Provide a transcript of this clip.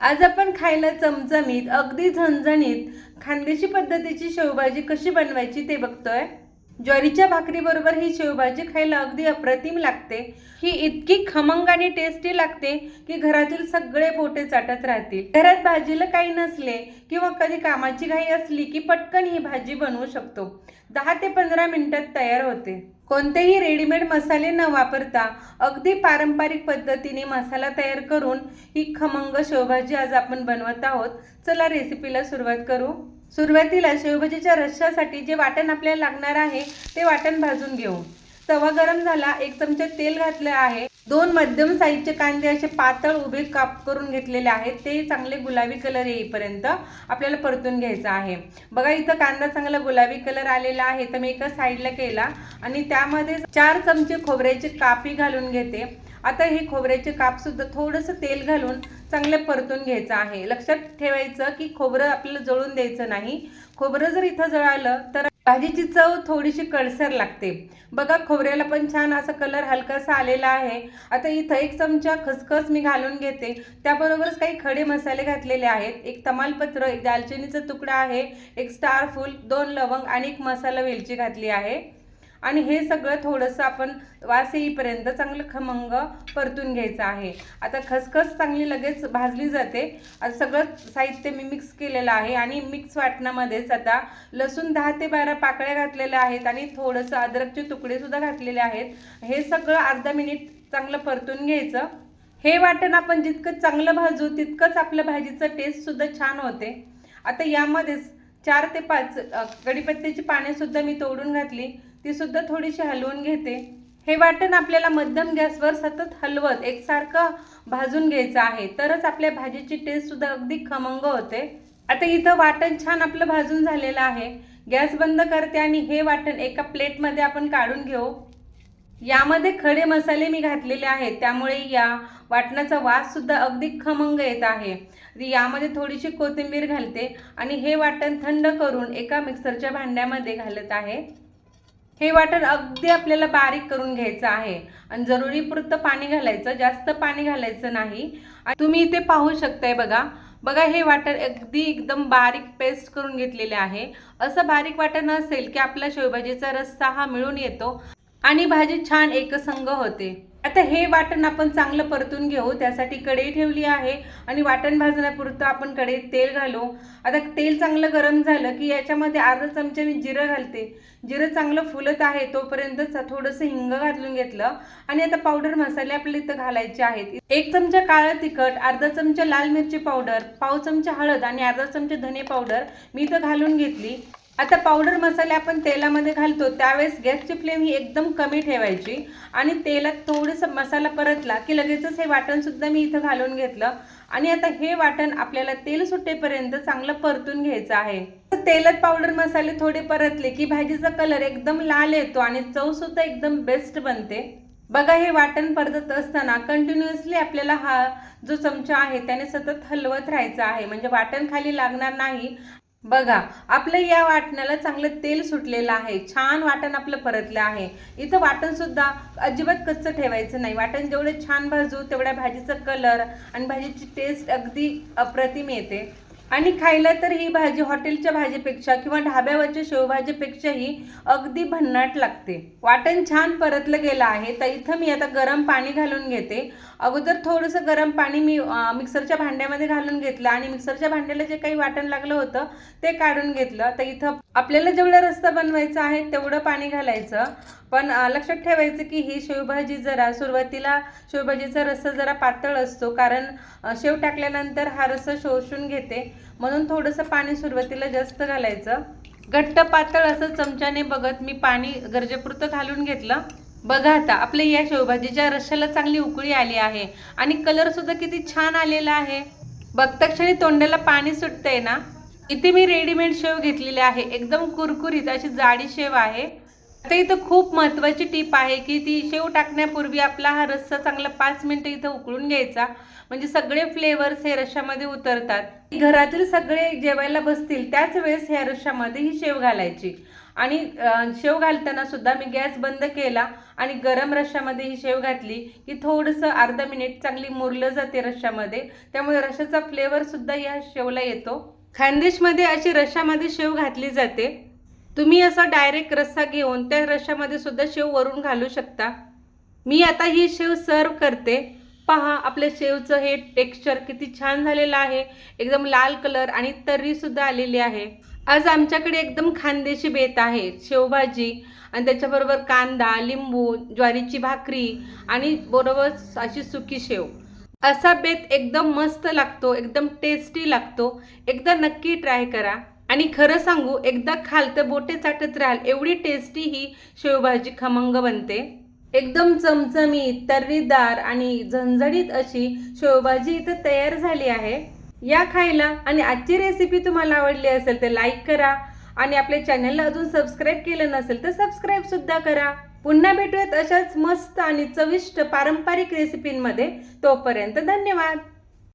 आज आपण खायला चमचमीत, अगदी झणझणीत, खानदेशी पद्धतीची शेवभाजी कशी बनवायची ते बघतोय. ज्वारीच्या भाकरीबरोबर ही शेवभाजी खायला अगदी अप्रतिम लागते. ही इतकी खमंग आणि टेस्टी लागते की घरातील सगळे पोटे चाटत राहतील. घरात भाजीला काही नसले किंवा कधी कामाची घाई असली की पटकन ही भाजी बनवू शकतो. 10 ते 15 मिनिटात तयार होते. कोणतेही रेडीमेड मसाले न वापरता अगदी पारंपरिक पद्धतीने मसाला तयार करून ही खमंग शेवभाजी आज आपण बनवत आहोत. चला रेसिपीला सुरुवात करू. सुरुवातीला शेवभाजीच्या रश्श्यासाठी जे वाटण आपल्याला लागणार आहे ते वाटण भाजून घेऊ. तवा गरम झाला, 1 चमचा तेल घातले आहे. 2 मध्यम साईजचे कांदे असे पातळ उभे काप करून घेतलेले आहेत. ते चांगले गुलाबी कलर येईपर्यंत आपल्याला परतून घ्यायचा आहे. बघा इथं कांदा चांगला गुलाबी कलर आलेला आहे तर मी एका साईडला केला आणि त्यामध्ये 4 चमचे खोबऱ्याचे कापी घालून घेते. आता हे खोबऱ्याचे काप सुद्धा थोडंसं तेल घालून चांगले परतून घ्यायचं आहे. लक्षात ठेवायचं की खोबरं आपल्याला जळून द्यायचं नाही. खोबरं जर इथं जळालं तर भाजीची चव थोडीशी कडसर लागते. बघा खोबऱ्याला पण छान असा कलर हलकासा आलेला आहे. आता इथं 1 चमचा खसखस मी घालून घेते. त्याबरोबरच काही खडे मसाले घातलेले आहेत. 1 तमालपत्र, 1 दालचिनीचा तुकडा आहे, 1 स्टार फूल, 2 लवंग आणि 1 मसाला वेलची घातली आहे. आणि हे सगळं थोडंसं आपण वास येईपर्यंत चांगलं खमंग परतून घ्यायचं आहे. आता खसखस चांगली लगेच भाजली जाते. आता सगळं साहित्य मी मिक्स केलेलं आहे आणि मिक्स वाटणामध्येच आता लसूण 10 ते 12 पाकळ्या घातलेल्या आहेत आणि थोडंसं अद्रकचे तुकडे सुद्धा घातलेले आहेत. हे सगळं अर्धा मिनिट चांगलं परतून घ्यायचं. हे वाटण आपण जितकं चांगलं भाजू तितकंच आपल्या भाजीचं टेस्ट सुद्धा छान होते. आता यामध्येच 4 ते 5 कढीपत्त्याची पाने सुद्धा मी तोडून घातली. ती सुद्धा थोडीशी हलवून घेते. हे वाटण आपल्याला मध्यम गॅसवर सतत हलवत एकसारखं भाजून घ्यायचं आहे, तरच आपल्या भाजीची टेस्ट सुद्धा अगदी खमंग होते. आता इथं वाटण छान आपलं भाजून झालेलं आहे. गॅस बंद करते आणि हे वाटण एका प्लेटमध्ये आपण काढून घेऊ. यामध्ये खडे मसाले मी घातलेले आहेत त्यामुळे या वाटणाचा वास सुद्धा अगदी खमंग येत आहे. यामध्ये थोडीशी कोथिंबीर घालते आणि हे वाटण थंड करून एका मिक्सरच्या भांड्यामध्ये घालत आहे. हे वाटण अगदी आपल्याला बारीक करून घ्यायचं आहे आणि जरुरीपुरतं पाणी घालायचं, जास्त पाणी घालायचं नाही. तुम्ही इथे पाहू शकताय बघा बघा हे वाटण अगदी एकदम बारीक पेस्ट करून घेतलेले आहे. असं बारीक वाटण असेल की आपला शेवभाजीचा रस्सा हा मिळून येतो आणि भाजी छान एकसंग होते. आता हे वाटण आपण चांगलं परतून घेऊ. त्यासाठी कढई ठेवली आहे आणि वाटण भाजण्यापुरतं आपण कढईत तेल घालू. आता तेल चांगलं गरम झालं की याच्यामध्ये अर्धा चमचा मी जिरं घालते. जिरं चांगलं फुलत आहे तोपर्यंत थोडंसं हिंग घालून घेतलं आणि आता पावडर मसाले आपल्याला इथं घालायचे आहेत. 1 चमचा काळं तिखट, अर्धा चमचा लाल मिरची पावडर, पाव चमचा हळद आणि अर्धा चमचा धने पावडर मी इथं घालून घेतली. आता पावडर मसाले आपण तेलामध्ये घालतो त्यावेळेस गॅसची फ्लेम ही एकदम कमी ठेवायची आणि तेलात थोडंसं मसाला परतला की लगेचच हे वाटण सुद्धा मी इथं घालून घेतलं आणि आता हे वाटण आपल्याला तेल सुटेपर्यंत चांगलं परतून घ्यायचं आहे. तेलात पावडर मसाले थोडे परतले की भाजीचा कलर एकदम लाल येतो आणि चव सुद्धा एकदम बेस्ट बनते. बघा हे वाटण परतत असताना कंटिन्युअसली आपल्याला हा जो चमचा आहे त्याने सतत हलवत राहायचं आहे म्हणजे वाटण खाली लागणार नाही. बघा आपलं या वाटणाला चांगलं तेल सुटलेलं आहे. छान वाटण आपलं परतलं आहे. इथं वाटण सुद्धा अजिबात कच्चं ठेवायचं नाही. वाटण जेवढं छान भाजू तेवढ्या भाजीचा कलर आणि भाजीची टेस्ट अगदी अप्रतिम येते आणि खायला तर ही भाजी हॉटेलच्या भाजीपेक्षा किंवा ढाब्यावरच्या शेवभाजीपेक्षाही अगदी भन्नाट लागते. वाटण छान परतलं गेलं आहे तर इथं मी आता गरम पाणी घालून घेते. अगोदर थोडंसं गरम पाणी मी मिक्सरच्या भांड्यामध्ये घालून घेतलं आणि मिक्सरच्या भांड्याला जे काही वाटण लागलं होतं ते काढून घेतलं. तर इथं आपल्याला जेवढा रस्सा बनवायचा आहे तेवढं पाणी घालायचं. पण लक्षात ठेवायचं की ही शेवभाजी जरा सुरुवातीला शेवभाजीचा रस्सा जरा पातळ असतो कारण शेव टाकल्यानंतर हा रस्सा शोषून घेते म्हणून थोडंसं पाणी सुरुवातीला जास्त घालायचं. घट्ट पातळ असं चमच्याने बघत मी पाणी गरजेपुरतं घालून घेतलं. बघा आता आपल्या या शेवभाजीच्या रश्श्याला चांगली उकळी आली आहे आणि कलर सुद्धा किती छान आलेला आहे. बघता क्षणी तोंडाला पाणी सुटतंय ना. इथे मी रेडीमेड शेव घेतलेली आहे. एकदम कुरकुरीत अशी जाडी शेव आहे. आता इथं खूप महत्त्वाची टीप आहे की ती शेव टाकण्यापूर्वी आपला हा रस्सा चांगला 5 मिनिटं इथं उकळून घ्यायचा म्हणजे सगळे फ्लेवर्स हे रश्श्यामध्ये उतरतात. घरातील सगळे जेवायला बसतील त्याच वेळेस ह्या रश्श्यामध्ये ही शेव घालायची आणि शेव घालताना सुद्धा मी गॅस बंद केला आणि गरम रश्श्यामध्ये ही शेव घातली की थोडंसं अर्धा मिनिट चांगली मुरलं जाते रश्श्यामध्ये, त्यामुळे रश्श्याचा फ्लेवर सुद्धा या शेवला येतो. खानदेशमध्ये अशी रश्श्यामध्ये शेव घातली जाते. तुम्ही असा डायरेक्ट रस्सा घेऊन त्या रश्श्यामध्ये सुद्धा शेव वरून घालू शकता. मी आता ही शेव सर्व करते. पहा आपल्या शेवचं हे टेक्स्चर किती छान झालेलं आहे, एकदम लाल कलर आणि तर्री सुद्धा आलेली आहे. आज आमच्याकडे एकदम खानदेशी बेत आहे, शेवभाजी आणि त्याच्याबरोबर कांदा, लिंबू, ज्वारीची भाकरी आणि बरोबर अशी सुकी शेव. असा बेत एकदम मस्त लागतो, एकदम टेस्टी लागतो. एकदा नक्की ट्राय करा आणि खरं सांगू, एकदा खाल तर बोटे चाटत राहाल, एवढी टेस्टी ही शेवभाजी खमंग बनते. एकदम चमचमीत, तर्रीदार आणि झणझणीत अशी शेवभाजी इथं तयार झाली आहे. या खायला. आणि आजची रेसिपी तुम्हाला आवडली असेल तर लाईक करा आणि आपल्या चॅनलला अजून सबस्क्राईब केलं नसेल तर सबस्क्राईब सुद्धा करा. पुन्हा भेटूयात अशाच मस्त आणि चविष्ट पारंपरिक रेसिपींमध्ये. तोपर्यंत धन्यवाद.